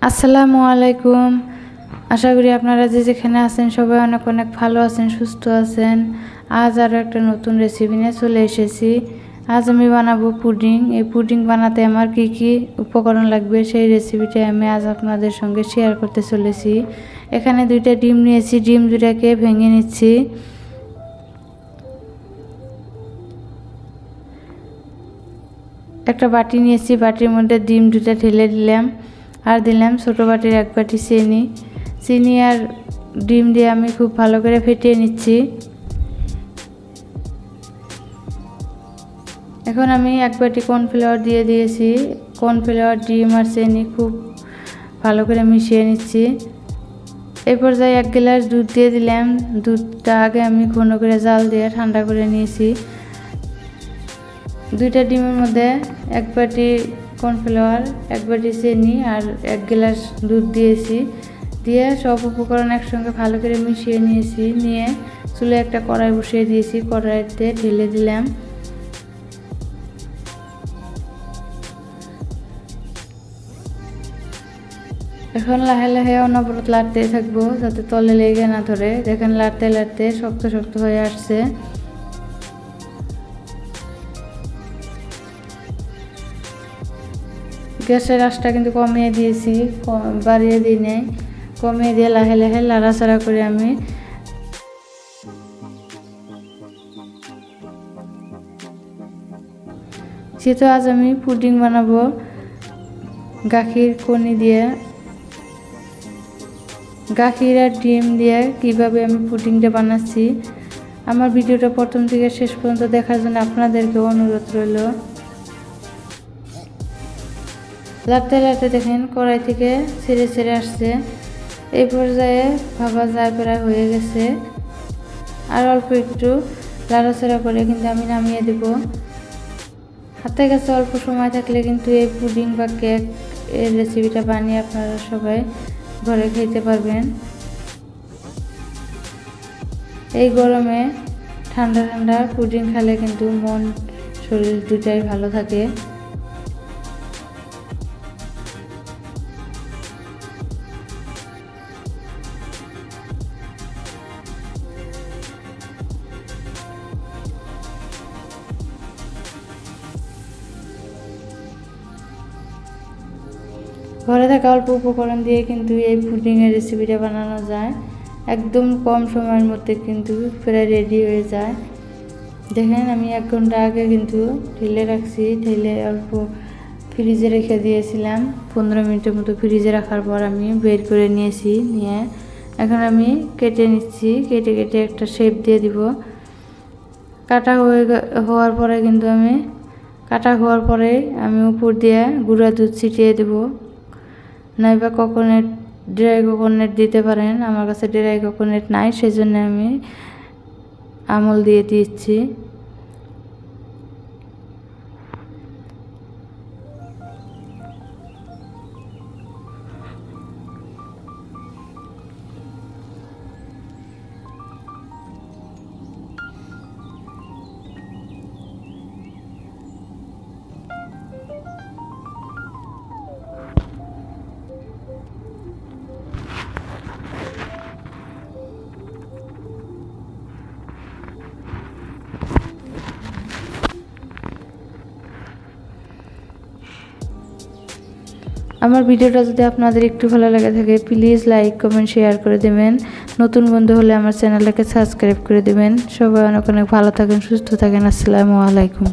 আসসালামু আলাইকুম। আশা করি আপনারা যে যেখানে আছেন সবাই অনেক অনেক ভালো আছেন, সুস্থ আছেন। আজ আরও একটা নতুন রেসিপি নিয়ে চলে এসেছি। আজ আমি বানাবো পুডিং। এই পুডিং বানাতে আমার কি কি উপকরণ লাগবে সেই রেসিপিটা আমি আজ আপনাদের সঙ্গে শেয়ার করতে চলেছি। এখানে 2টা ডিম নিয়েছি, ডিম 2টাকে ভেঙে নিচ্ছি। একটা বাটি নিয়েছি, বাটির মধ্যে ডিম 2টা ঢেলে দিলাম। আর দিলাম ছোটো বাটির 1 বাটি চিনি আর ডিম দিয়ে আমি খুব ভালো করে ফেটিয়ে নিচ্ছি। এখন আমি 1 বাটি কর্নফ্লাওয়ার দিয়ে দিয়েছি। কর্নফ্লাওয়ার, ডিম আর চিনি খুব ভালো করে মিশিয়ে নিচ্ছি। এই পর্যায়ে 1 গ্লাস দুধ দিয়ে দিলাম। দুধটা আগে আমি ঘন করে জাল দিয়ে ঠান্ডা করে নিয়েছি। 2টা ডিমের মধ্যে 1 বাটি কর্নফ্লাওয়ার, 1 বাটি চিনি আর 1 গ্লাস দুধ দিয়েছি। দিয়ে সব উপকরণ একসঙ্গে ভালো করে মিশিয়ে নিয়েছি। নিয়ে চুলে একটা কড়াই বসিয়ে দিয়েছি, কড়াইতে ঢেলে দিলাম। এখন লাহে লাহে অনবরত লাড়তে থাকবো যাতে তলে লেগে না ধরে। দেখেন লাড়তে লাড়তে শক্ত শক্ত হয়ে আসছে। গ্যাসের আঁচটা কিন্তু কমিয়ে দিয়েছি, বাড়িয়ে দিই নাই, কমিয়ে দিয়ে লাহে লাহে লাড়াচাড়া করে আমি যেহেতু আজ আমি পুডিং বানাবো গাখির কনি দিয়ে, গাখির আর ডিম দিয়ে কিভাবে আমি পুডিংটা বানাচ্ছি। আমার ভিডিওটা প্রথম থেকে শেষ পর্যন্ত দেখার জন্য আপনাদেরকে অনুরোধ রইল। লাড়তে লাড়তে দেখেন কড়াই থেকে ছেড়ে ছেড়ে আসছে। এই পর্যায়ে ভাবা যায় প্রায় হয়ে গেছে। আর অল্প একটু লাড়াচাড়া করে কিন্তু আমি নামিয়ে দেব। হাতে কাছে অল্প সময় থাকলে কিন্তু এই পুডিং বা কেক এর রেসিপিটা বানিয়ে আপনারা সবাই ঘরে খেতে পারবেন। এই গরমে ঠান্ডা ঠান্ডা পুডিং খেলে কিন্তু মন শরীর দুটাই ভালো থাকে। ঘরে থাকা অল্প উপকরণ দিয়ে কিন্তু এই পুডিংয়ের রেসিপিটা বানানো যায়। একদম কম সময়ের মধ্যে কিন্তু প্রায় রেডি হয়ে যায়। দেখেন আমি 1 ঘন্টা আগে কিন্তু ঢেলে রাখছি, ঢেলে অল্প ফ্রিজে রেখে দিয়েছিলাম। 15 মিনিটের মতো ফ্রিজে রাখার পর আমি বের করে নিয়েছি। নিয়ে এখন আমি কেটে নিচ্ছি। কেটে কেটে একটা শেপ দিয়ে দিব। কাটা হওয়ার পরে কিন্তু আমি উপর দিয়ে গুঁড়া দুধ ছিটিয়ে দেবো। নাইবা কোকোনাট, ড্রাই কোকোনাট দিতে পারেন। আমার কাছে ড্রাই কোকোনাট নাই, সেজন্য আমি আমল দিয়ে দিচ্ছি। আমার ভিডিওটা যদি আপনাদের একটু ভালো লাগে থাকে প্লিজ লাইক, কমেন্ট, শেয়ার করে দেবেন। নতুন বন্ধু হলে আমার চ্যানেলটাকে সাবস্ক্রাইব করে দেবেন। সবাই অনেক অনেক ভালো থাকেন, সুস্থ থাকেন। আসসালামু আলাইকুম।